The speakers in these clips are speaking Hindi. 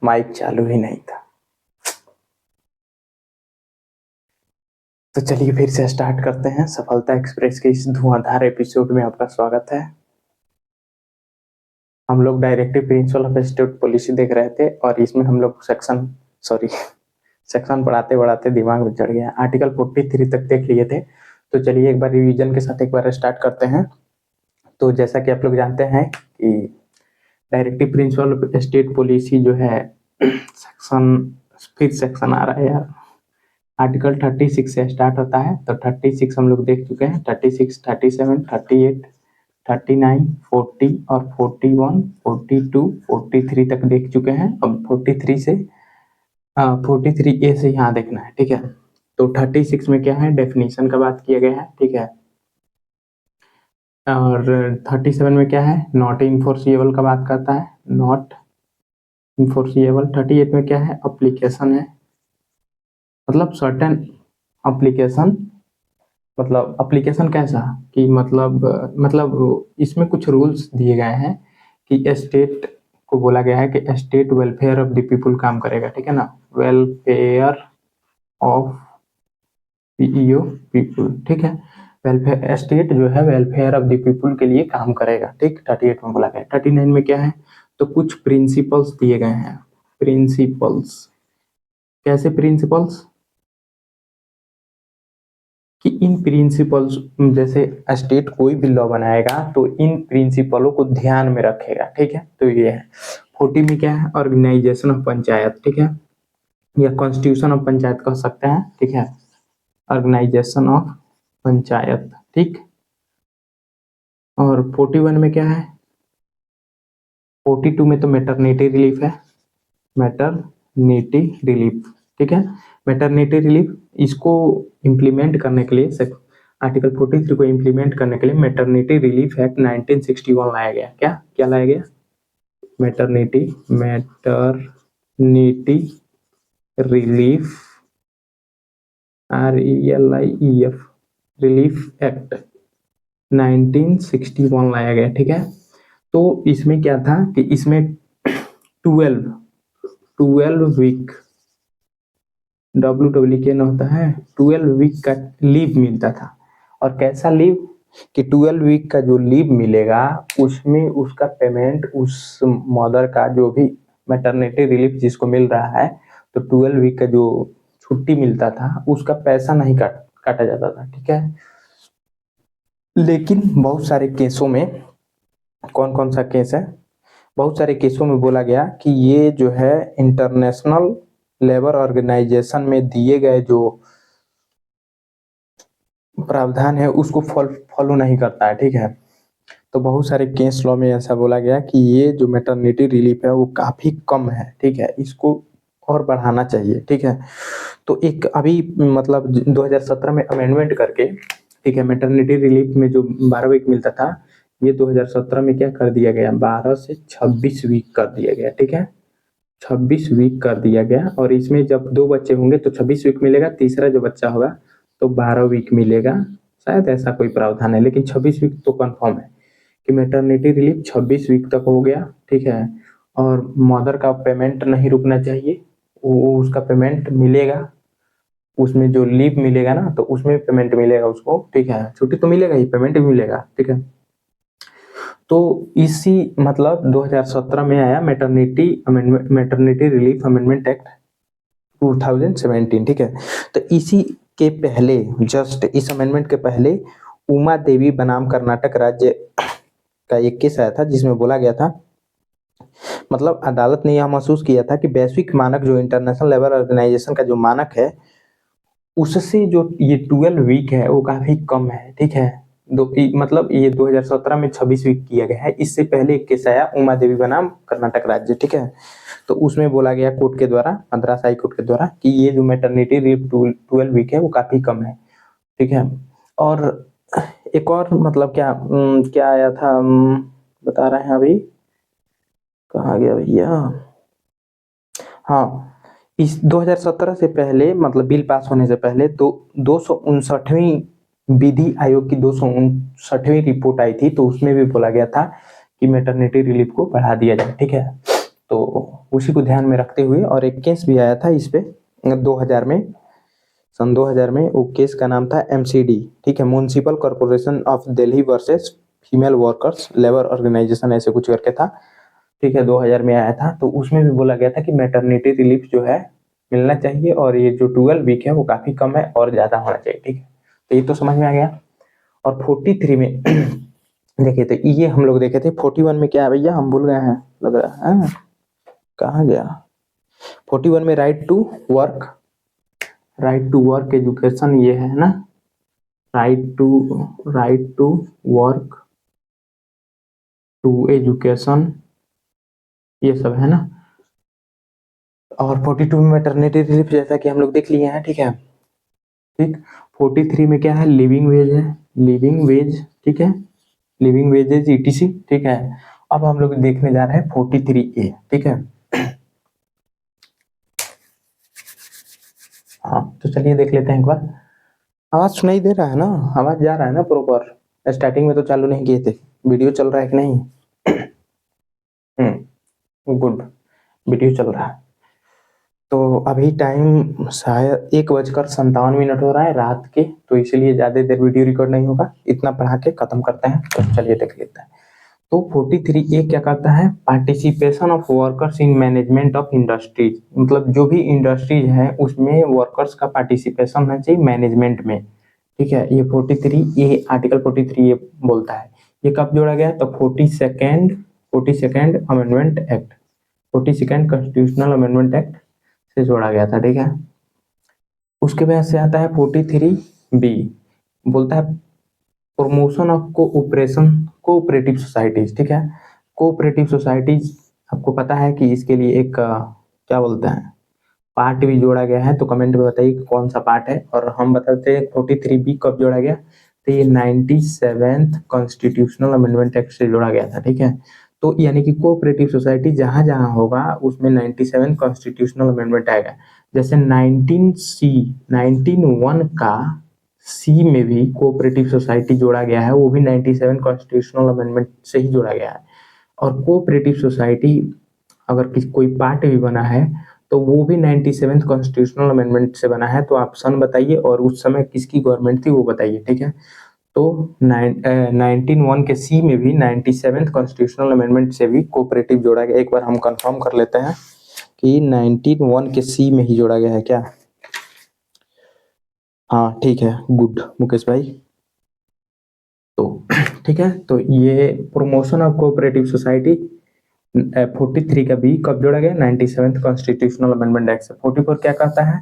माइक चालू ही नहीं था। तो चलिए फिर से स्टार्ट करते हैं। सफलता एक्सप्रेस के इस धुआंधार एपिसोड में आपका स्वागत है। हम लोग directive principle of state policy देख रहे थे और इसमें हम लोग सेक्शन पढ़ाते पढ़ाते दिमाग में चढ़ गया। आर्टिकल 43 तक देख लिए थे। तो चलिए एक बार रिवीजन के साथ एक बार स्टार्ट करते हैं। तो जैसा कि आप लोग जानते हैं कि directive principle of state policy जो है सेक्शन आ रहा है यार। आर्टिकल 36 से स्टार्ट होता है। तो 36 हम लोग देख चुके हैं। 36, 37, 38, 39, 40 और 41, 42, 43 तक देख चुके हैं। अब 43 से 43A से यहाँ देखना है, ठीक है। तो 36 में क्या है, डेफिनेशन का बात किया गया है, ठीक है। और 37 में क्या है, नॉट इनफोर्सिएबल का बात करता है, नॉट इनफोर्सिएबल। 38 में क्या है, अप्लीकेशन है, मतलब सर्टेन अप्लीकेशन। मतलब अप्लीकेशन कैसा कि मतलब इसमें कुछ रूल्स दिए गए हैं कि स्टेट को बोला गया है कि state welfare of the people काम करेगा, ठीक है ना। वेलफेयर ऑफ पीपुल, ठीक है। वेलफेयर, स्टेट जो है वेलफेयर ऑफ द पीपुल के लिए काम करेगा, ठीक। 38 में बोला गया। 39 में क्या है, तो कुछ प्रिंसिपल्स दिए गए हैं। प्रिंसिपल्स कैसे, प्रिंसिपल्स कि इन प्रिंसिपल्स, जैसे स्टेट कोई भी लॉ बनाएगा तो इन प्रिंसिपलों को ध्यान में रखेगा, ठीक है। तो ये है। 40 में क्या है, ऑर्गेनाइजेशन ऑफ पंचायत, ठीक है, या कॉन्स्टिट्यूशन ऑफ पंचायत कह सकते हैं, ठीक है। ऑर्गेनाइजेशन ऑफ पंचायत, ठीक। और 41 में क्या है, 42 में तो मैटरनिटी रिलीफ है, मैटरनिटी रिलीफ, ठीक है। मैटरनिटी रिलीफ इसको इम्प्लीमेंट करने के लिए, आर्टिकल 43 को इम्प्लीमेंट करने के लिए मैटरनिटी रिलीफ एक्ट 1961 लाया गया। क्या लाया गया, maternity relief, RELIEF relief act 1961 लाया गया, ठीक है। तो इसमें क्या था कि इसमें 12 वीक WWK होता है, 12 वीक का लीव मिलता था। और कैसा लीव कि 12 वीक का जो लीव मिलेगा उसमें उसका पेमेंट उस मदर का जो भी मैटरनिटी रिलीफ जिसको मिल रहा है, तो 12 वीक का जो छुट्टी मिलता था उसका पैसा नहीं काटा जाता था, ठीक है। लेकिन बहुत सारे केसों में, कौन सा केस है, बहुत सारे केसों में बोला गया कि ये जो है इंटरनेशनल लेबर ऑर्गेनाइजेशन में दिए गए जो प्रावधान है उसको फॉलो नहीं करता है, ठीक है। तो बहुत सारे केस लॉ में ऐसा बोला गया कि ये जो मैटरनिटी रिलीफ है वो काफी कम है, ठीक है, इसको और बढ़ाना चाहिए, ठीक है। तो एक अभी मतलब 2017 में अमेंडमेंट करके, ठीक है, मैटरनिटी रिलीफ में जो 12 वीक मिलता था, ये 2017 में क्या कर दिया गया, 12 से 26 वीक कर दिया गया, ठीक है। 26 वीक कर दिया गया। और इसमें जब 2 बच्चे होंगे तो 26 वीक मिलेगा, तीसरा जो बच्चा होगा तो 12 वीक मिलेगा, शायद ऐसा कोई प्रावधान है। लेकिन 26 वीक तो कंफर्म है कि मैटरनिटी रिलीफ 26 वीक तक हो गया, ठीक है। और मदर का पेमेंट नहीं रुकना चाहिए, वो उसका पेमेंट मिलेगा, उसमें जो लीव मिलेगा ना तो उसमें पेमेंट मिलेगा उसको, ठीक है। छुट्टी तो मिलेगा ही, पेमेंट भी मिलेगा, ठीक है। तो इसी मतलब 2017 में आया मैटरनिटी रिलीफ अमेंडमेंट एक्ट 2017, ठीक है। तो इसी के पहले, जस्ट इस अमेंडमेंट के पहले उमा देवी बनाम कर्नाटक राज्य का एक केस आया था जिसमें बोला गया था, मतलब अदालत ने यह महसूस किया था कि वैश्विक मानक जो इंटरनेशनल लेबर ऑर्गेनाइजेशन का जो मानक है उससे जो ये 12 वीक है वो काफी कम है, ठीक है। मतलब ये 2017 में 26 वीक किया गया है। इससे पहले एक केस आया उमा देवी बनाम कर्नाटक राज्य, ठीक है। तो उसमें बोला गया कोर्ट के द्वारा, मद्रास हाई कोर्ट के द्वारा, कि ये जो मैटरनिटी लीव 12 वीक है वो काफी कम है, ठीक है। और एक और मतलब क्या आया था, बता रहे हैं अभी, कहाँ गया भैया, हाँ, इस 2017 से पहले, मतलब बिल पास होने से पहले, तो 259वीं विधि आयोग की 259वीं रिपोर्ट आई थी, तो उसमें भी बोला गया था कि मैटरनिटी रिलीफ को बढ़ा दिया जाए, ठीक है। तो उसी को ध्यान में रखते हुए, और एक केस भी आया था इस पे 2000 में, सन 2000 में। वो केस का नाम था MCD, ठीक है, municipal corporation of Delhi versus female workers labour organisation, ऐसे कुछ करके था, ठीक है, 2000 में आया था। तो उसमें भी बोला गया था कि मैटरनिटी रिलीफ जो है मिलना चाहिए, और ये जो 12 वीक है वो काफी कम है और ज्यादा होना चाहिए, ठीक है। तो ये तो समझ में आ गया। और 43 में देखे थे, ये हम लोग देखे थे। 41 में क्या है भैया, हम भूल गए हैं लग रहा है, कहाँ गया। 41 में right to work, right to work education, ये है ना, right to work to education, ये सब है ना। और 42 में मैटरनिटी रिलीफ जैसा कि हम लोग देख लिए हैं, ठीक है, ठीक। 43 में क्या है, लिविंग वेज है, लिविंग वेज, ठीक है, लिविंग वेजेज ETC, ठीक है। अब हम लोग देखने जा रहे हैं 43A, ठीक है। हाँ तो चलिए देख लेते हैं एक बार। आवाज सुनाई दे रहा है ना, आवाज जा रहा है ना प्रॉपर। स्टार्टिंग में तो चालू नहीं किए थे, वीडियो चल रहा है कि नहीं। गुड, वीडियो चल रहा है। तो अभी टाइम शायद 1:57 हो रहा है रात के, तो इसलिए ज्यादा देर वीडियो रिकॉर्ड नहीं होगा, इतना पढ़ा के खत्म करते हैं। तो चलिए देख लेते हैं। तो 43A क्या कहता है, participation of workers in management of industries, मतलब जो भी इंडस्ट्रीज है उसमें वर्कर्स का पार्टिसिपेशन होना चाहिए मैनेजमेंट में, ठीक है। ये 43A, आर्टिकल 43A बोलता है। ये कब जोड़ा गया, तो 42nd amendment act, 42nd constitutional amendment act से जोड़ा गया था, ठीक है। उसके बाद से आता है 43B, बोलता है प्रमोशन ऑफ कोऑपरेटिव सोसाइटीज, ठीक है। कोऑपरेटिव सोसाइटीज, आपको पता है कि इसके लिए एक क्या बोलते हैं, पार्ट भी जोड़ा गया है, तो कमेंट में बताइए कौन सा पार्ट है। और हम बताते हैं 43B कब जोड़ा गया, तो ये 97th कॉन्स्टिट्यूशनल अमेंडमेंट एक्ट से जोड़ा गया था, ठीक है। तो यानी कि कोऑपरेटिव सोसाइटी जहां जहां होगा उसमें 97 कॉन्स्टिट्यूशनल अमेंडमेंट आएगा। जैसे 1901 का सी में भी कोऑपरेटिव सोसाइटी जोड़ा गया है, वो भी 97 कॉन्स्टिट्यूशनल अमेंडमेंट से ही जोड़ा गया है। और कोऑपरेटिव सोसाइटी अगर कोई पार्ट भी बना है तो वो भी 97 कॉन्स्टिट्यूशनल अमेंडमेंट से बना है। तो आप सन बताइए और उस समय किसकी गवर्नमेंट थी वो बताइए, ठीक है। तो 1901 के सी में भी 97 कॉन्स्टिट्यूशनल अमेंडमेंट से भी कोऑपरेटिव जोड़ा गया। एक बार हम कंफर्म कर लेते हैं कि 1901 के सी में ही जोड़ा गया है क्या। हाँ ठीक है, गुड मुकेश भाई। तो ठीक है, तो ये प्रमोशन ऑफ कोऑपरेटिव सोसाइटी 43 का बी कब जोड़ा गया, 97th कॉन्स्टिट्यूशनल अमेंडमेंट एक्ट से। 44 क्या कहता है,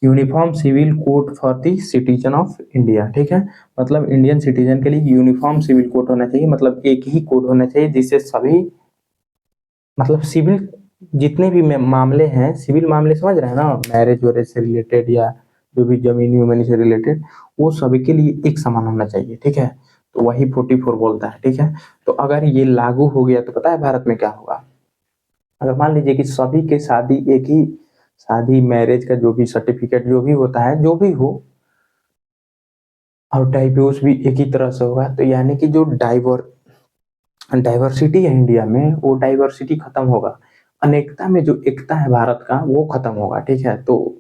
uniform civil code for the citizen of India, ठीक है। मतलब इंडियन सिटीजन के लिए यूनिफॉर्म सिविल कोड होना चाहिए, मतलब एक ही कोड होना चाहिए जिससे सभी, मतलब सिविल जितने भी मामले हैं, सिविल मामले समझ रहे हैं ना, मैरिज वैरेज से रिलेटेड या जो भी जमीनी वमीनी से रिलेटेड, वो सभी के लिए एक समान होना चाहिए, ठीक है। तो वही 44 बोलता है, ठीक है। तो अगर ये लागू हो गया तो पता है भारत में क्या होगा, अगर मान लीजिए कि सभी के शादी एक ही, शादी मैरिज का जो भी सर्टिफिकेट जो भी होता है, जो भी हो, और डाइवोर्स भी एक ही तरह से होगा, तो यानी कि जो डाइवर्सिटी है इंडिया में, वो डाइवर्सिटी खत्म होगा, अनेकता में जो एकता है भारत का वो खत्म होगा, ठीक है। तो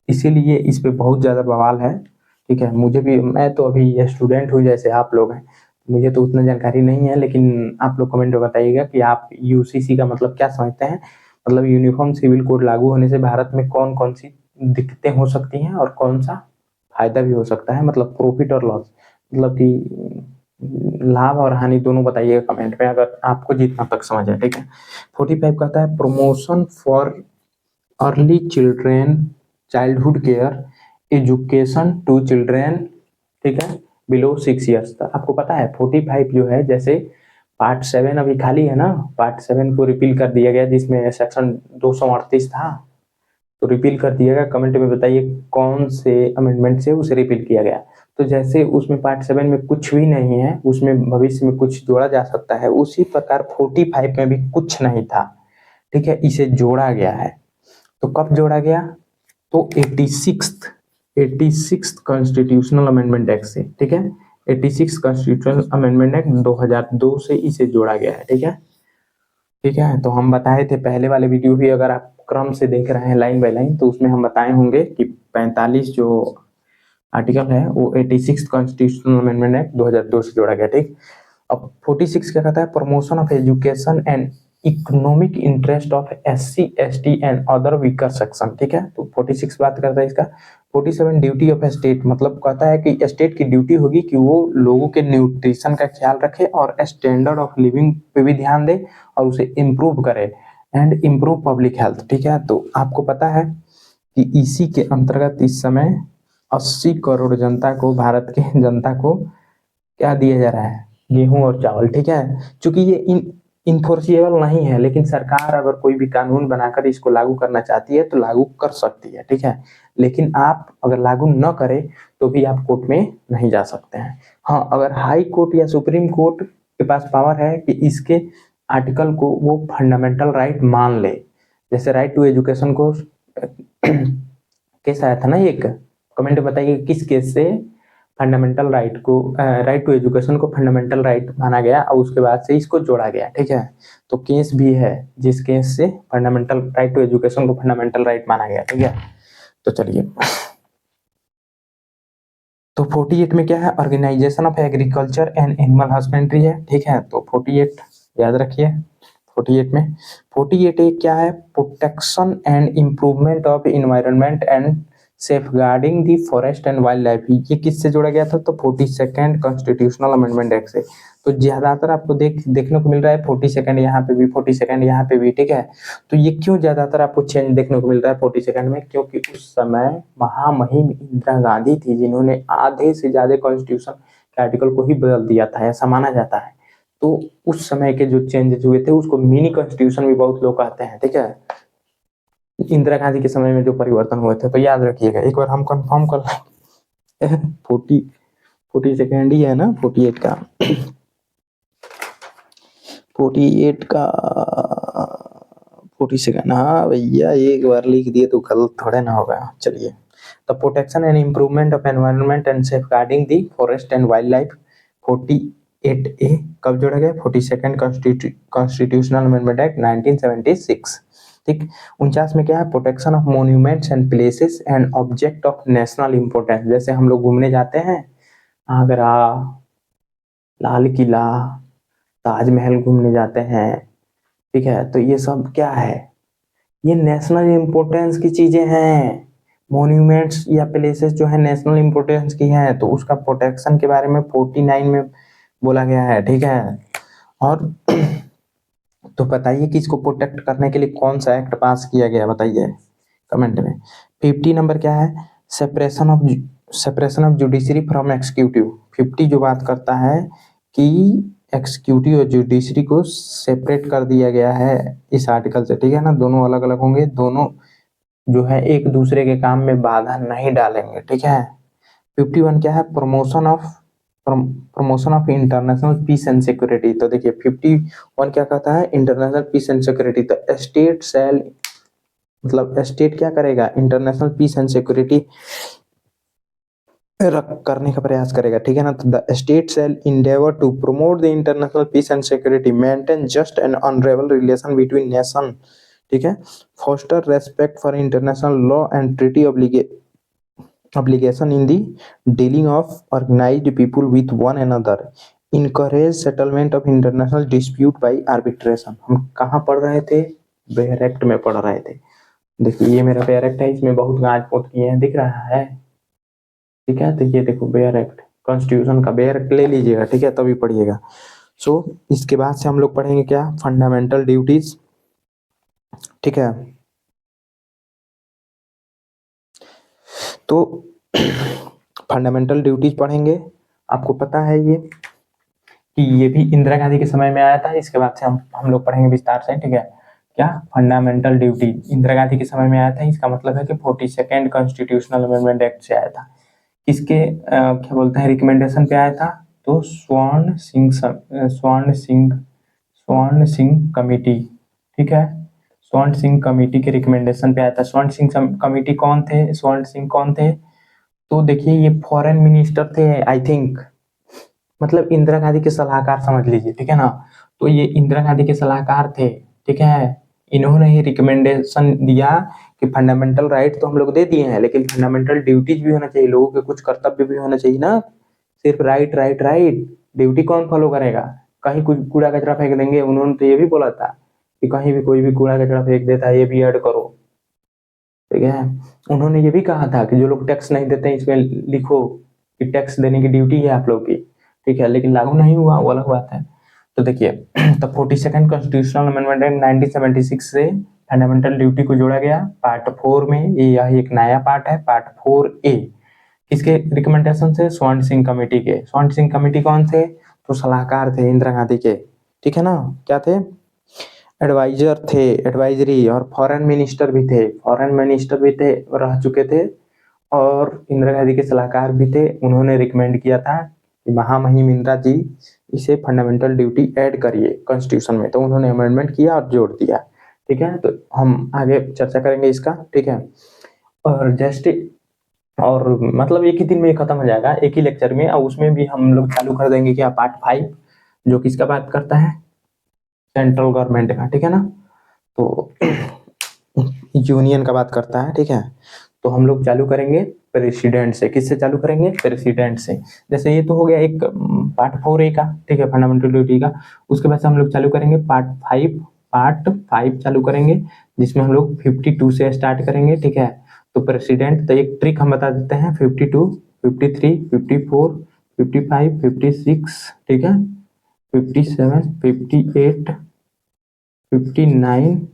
इसीलिए इस पे बहुत ज्यादा बवाल है, ठीक है। मुझे भी, मैं तो अभी स्टूडेंट हूँ जैसे आप लोग हैं, मुझे तो उतना जानकारी नहीं है, लेकिन आप लोग कमेंट में बताइएगा कि आप UCC का मतलब क्या समझते हैं। मतलब यूनिफॉर्म सिविल कोड लागू होने से भारत में कौन कौन सी दिक्कतें हो सकती हैं और कौन सा फायदा भी हो सकता है, मतलब प्रॉफिट और लॉस, मतलब कि लाभ और हानि दोनों बताइएगा कमेंट में, अगर आपको जितना तक समझ है, ठीक है। 45 कहता है promotion for early children childhood care education to children, ठीक है, बिलो 6 ईयर्स तक। आपको पता है 45 जो है, जैसे पार्ट 7 अभी खाली है ना, पार्ट 7 को रिपील कर दिया गया जिसमें सेक्शन 238 था, तो रिपील कर दिया गया। कमेंट में बताइए कौन से अमेंडमेंट से उसे रिपील किया गया। तो जैसे उसमें पार्ट 7 में कुछ भी नहीं है, उसमें भविष्य में कुछ जोड़ा जा सकता है, उसी प्रकार 45 में भी कुछ नहीं था, ठीक है, इसे जोड़ा गया है। तो कब जोड़ा गया, तो 86th कॉन्स्टिट्यूशनल अमेंडमेंट एक्ट से, ठीक है। 86 कॉन्स्टिट्यूशनल अमेंडमेंट एक्ट 2002 से इसे जोड़ा गया है, ठीक है। ठीक है। तो हम बताए थे पहले वाले वीडियो भी, अगर आप क्रम से देख रहे हैं लाइन बाय लाइन, तो उसमें हम बताए होंगे कि 45 जो आर्टिकल है वो 86 कॉन्स्टिट्यूशनल अमेंडमेंट एक्ट 2002 से जोड़ा गया। ठीक। अब 46 क्या कहता है, promotion of education and economic interest of SC ST and other weaker section. ठीक है। तो 46 बात करता है इसका। 47 ड्यूटी ऑफ स्टेट, मतलब कहता है कि स्टेट की ड्यूटी होगी कि वो लोगों के न्यूट्रिशन का ख्याल रखे और स्टैंडर्ड ऑफ लिविंग पे भी ध्यान दे और उसे इम्प्रूव करे एंड इम्प्रूव पब्लिक हेल्थ। ठीक है। तो आपको पता है कि इसी के अंतर्गत इस समय 80 करोड़ जनता को, भारत के जनता को क्या दिया जा रहा है, गेहूं और चावल। ठीक है। चूंकि ये इन्फोर्सिबल नहीं है, लेकिन सरकार अगर कोई भी कानून बनाकर इसको लागू करना चाहती है तो लागू कर सकती है। ठीक है। लेकिन आप अगर लागू न करें तो भी आप कोर्ट में नहीं जा सकते हैं। हाँ, अगर हाई कोर्ट या सुप्रीम कोर्ट के पास पावर है कि इसके आर्टिकल को वो फंडामेंटल राइट मान ले, जैसे राइट टू एजुकेशन को केस आया था ना एक, कमेंट में बताइए किस केस से फंडामेंटल राइट को, राइट टू एजुकेशन को फंडामेंटल राइट माना गया और उसके बाद से इसको जोड़ा गया। ठीक है। तो केस भी है जिस केस से फंडामेंटल राइट टू एजुकेशन को फंडामेंटल राइट माना गया। ठीक है। तो चलिए, तो 48 में क्या है, organisation of agriculture and animal husbandry है। ठीक है। तो 48 याद रखिए। 48 में 48 एक क्या है, protection and improvement of environment and safeguarding the forest and wild life. ये किससे जोड़ा गया था, तो 42nd कॉन्स्टिट्यूशनल अमेंडमेंट एक्ट से। तो ज्यादातर आपको देखने को मिल रहा है 42nd यहाँ पे भी, 42nd यहाँ पे भी। ठीक है। तो ये क्यों ज्यादातर आपको चेंज देखने को मिल रहा है 42nd में, क्योंकि उस समय महामहिम इंदिरा गांधी थी जिन्होंने आधे से ज्यादा कॉन्स्टिट्यूशन के आर्टिकल को ही बदल दिया था, ऐसा माना जाता है। तो उस समय के जो चेंजेस हुए थे उसको मिनी कॉन्स्टिट्यूशन भी बहुत लोग कहते हैं। ठीक है। इंदिरा गांधी के समय में जो परिवर्तन हुए थे, तो याद रखिएगा, एक बार हम कंफर्म कर लें। 42nd ही है ना, 48 का, 48 का 42nd। हाँ भैया, एक बार लिख दिए तो कल थोड़े ना होगा। चलिए, the protection and improvement of environment and safeguarding the forest and wild life, 48A कब जोड़ा गया, 42nd कॉन्स्टिट्यूशनल अमेंडमेंट एक्ट 1976। ठीक। 49 में क्या है, protection of monuments and places and object of national importance. जैसे हम लोग घूमने जाते हैं, आगरा, लाल किला, ताजमहल घूमने जाते हैं। ठीक है। तो ये सब क्या है, ये नेशनल इंपोर्टेंस की चीजें हैं। मॉन्यूमेंट्स या प्लेसेस जो है नेशनल इंपोर्टेंस की हैं, तो उसका प्रोटेक्शन के बारे में 49 में बोला गया है। ठीक है। और तो बताइए कि इसको प्रोटेक्ट करने के लिए कौन सा एक्ट पास किया गया, बताइए कमेंट में। 50 नंबर क्या है, separation of judiciary from executive. 50 जो बात करता है कि एक्सिक्यूटिव और जुडिशरी को सेपरेट कर दिया गया है इस आर्टिकल से। ठीक है ना, दोनों अलग अलग होंगे, दोनों जो है एक दूसरे के काम में बाधा नहीं डालेंगे। ठीक है। 51 क्या है, promotion of international peace and security. तो देखिए 51 क्या कहता है, इंटरनेशनल पीस एंड सिक्योरिटी। तो स्टेट सेल, मतलब स्टेट क्या करेगा, इंटरनेशनल पीस एंड सिक्योरिटी करने का प्रयास करेगा। ठीक है ना। तो the state shall endeavour to promote the international peace and security, maintain just and honourable relation between nation. ठीक है। Foster respect for international law and treaty obligation in the dealing of organized people with one another, encourage settlement of international dispute by arbitration। हम कहाँ पढ़ रहे थे, बेयर एक्ट में पढ़ रहे थे। देखिए ये मेरा बेयर एक्ट है, इसमें बहुत गाज पोत किए हैं, दिख रहा है। ठीक है। तो ये देखो बेयर एक्ट, कॉन्स्टिट्यूशन का बेयर एक्ट ले लीजिएगा। ठीक है, तभी पढ़िएगा। सो इसके बाद से हम लोग पढ़ेंगे क्या, फंडामेंटल ड्यूटीज। ठीक है। तो फंडामेंटल ड्यूटीज पढ़ेंगे। आपको पता है ये कि ये भी इंदिरा गांधी के समय में आया था, इसके बाद से हम लोग पढ़ेंगे विस्तार से। ठीक है। क्या, फंडामेंटल ड्यूटी इंदिरा गांधी के समय में आया था, इसका मतलब है कि 42nd कॉन्स्टिट्यूशनल अमेंडमेंट एक्ट से आया था। इसके क्या बोलते हैं, रिकमेंडेशन पे आया था, तो स्वर्ण सिंह कमेटी। ठीक है। स्वर्ण सिंह कमेटी के रिकमेंडेशन पे आया था। स्वर्ण सिंह कमेटी कौन थे, स्वर्ण सिंह कौन थे, तो देखिए ये फॉरेन मिनिस्टर थे आई थिंक, मतलब इंदिरा गांधी के सलाहकार समझ लीजिए। ठीक है ना। तो ये इंदिरा गांधी के सलाहकार थे ठीक है। इन्होंने ही रिकमेंडेशन दिया कि फंडामेंटल राइट तो हम लोग दे दिए हैं, लेकिन फंडामेंटल ड्यूटीज भी होना चाहिए, लोगों के कुछ कर्तव्य भी होना चाहिए ना। सिर्फ राइट राइट राइट, ड्यूटी कौन फॉलो करेगा? कहीं कुछ कूड़ा कचरा फेंक देंगे, उन्होंने तो ये भी बोला था कि कहीं भी कोई भी कूड़ा कचरा फेंक देता है ये भी ऐड करो, ठीक है। उन्होंने ये भी कहा था कि जो लोग टैक्स नहीं देते हैं इसमें लिखो कि टैक्स देने की ड्यूटी है आप लोग की, ठीक है, लेकिन लागू नहीं हुआ, वो अलग बात है। तो देखिए तो 42nd कॉन्स्टिट्यूशनल अमेंडमेंट 1976 से फंडामेंटल ड्यूटी को जोड़ा गया पार्ट 4 में। ये यह एक नया पार्ट है, पार्ट 4A। किसके रिकमेंडेशन से? स्वर्ण सिंह कमेटी के। स्वर्ण सिंह कमेटी कौन थे? तो सलाहकार थे इंदिरा गांधी के, ठीक है ना। क्या थे? एडवाइजर थे, एडवाइजरी। और फॉरेन मिनिस्टर भी थे, फॉरेन मिनिस्टर भी थे, रह चुके थे। और इंदिरा गांधी के सलाहकार भी थे। उन्होंने रिकमेंड किया था कि महामहिम इंदिरा जी इसे फंडामेंटल ड्यूटी ऐड करिए कॉन्स्टिट्यूशन में, तो उन्होंने अमेंडमेंट किया और जोड़ दिया, ठीक है। तो हम आगे चर्चा करेंगे इसका, ठीक है। और जस्ट और मतलब एक ही दिन में खत्म हो जाएगा, एक ही लेक्चर में, और उसमें भी हम लोग चालू कर देंगे क्या, पार्ट 5, जो किसका बात करता है? सेंट्रल गवर्नमेंट का, ठीक है ना। तो यूनियन का बात करता है, ठीक है। तो हम लोग चालू करेंगे प्रेसिडेंट से। किससे चालू करेंगे? प्रेसिडेंट से। जैसे ये तो हो गया एक पार्ट 4A का, ठीक है, फंडामेंटल ड्यूटी का। उसके बाद से हम लोग चालू करेंगे पार्ट 5 चालू करेंगे, जिसमें हम लोग 52 से स्टार्ट करेंगे, ठीक है। तो प्रेसिडेंट, तो एक ट्रिक हम बता देते हैं, 52, 53, 54, 55, 56, ठीक है, 57, 58, 59,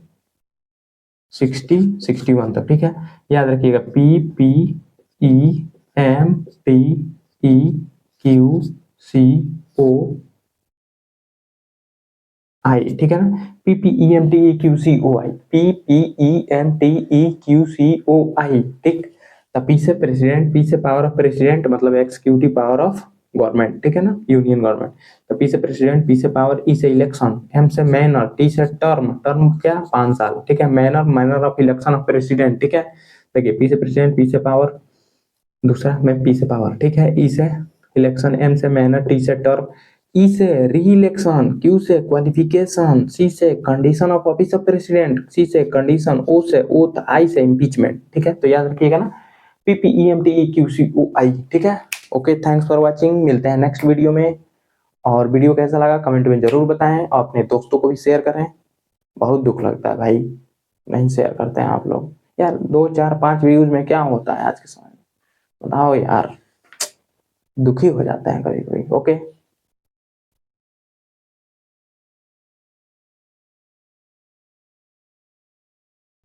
60, 61 तक, ठीक है। याद रखिएगा PPEMTEQCOI, ठीक है ना। PPEMTEQCOI, ठीक। तो P से प्रेसिडेंट, P से पावर ऑफ प्रेसिडेंट मतलब एक्सिक्यूटिव पावर ऑफ गवर्नमेंट, ठीक है ना, यूनियन गवर्नमेंट। तो P से प्रेसिडेंट, P से पावर, E से इलेक्शन, M से मैनर, T से टर्म, टर्म क्या? 5 साल, ठीक है। Manner, manner of election of president, ठीक है। देखिए P से प्रेसिडेंट, P से पावर, दूसरा में P से पावर, ठीक है। E से इलेक्शन, M से मैनर, T से टर्म, E से री इलेक्शन, Q से क्वालिफिकेशन, C से condition of office of president, C से कंडीशन, O से ओथ, I से इम्पीचमेंट, ठीक है। तो याद रखिएगा ना, PPEMTEQCOI, ठीक है। ओके, थैंक्स फॉर वॉचिंग, मिलते हैं नेक्स्ट वीडियो में। और वीडियो कैसा लगा कमेंट में जरूर बताएं, और अपने दोस्तों को भी शेयर करें। बहुत दुख लगता है भाई, नहीं शेयर करते हैं आप लोग यार। 2 4 5 व्यूज में क्या होता है आज के समय में, बताओ यार, दुखी हो जाते हैं कभी कभी। ओके।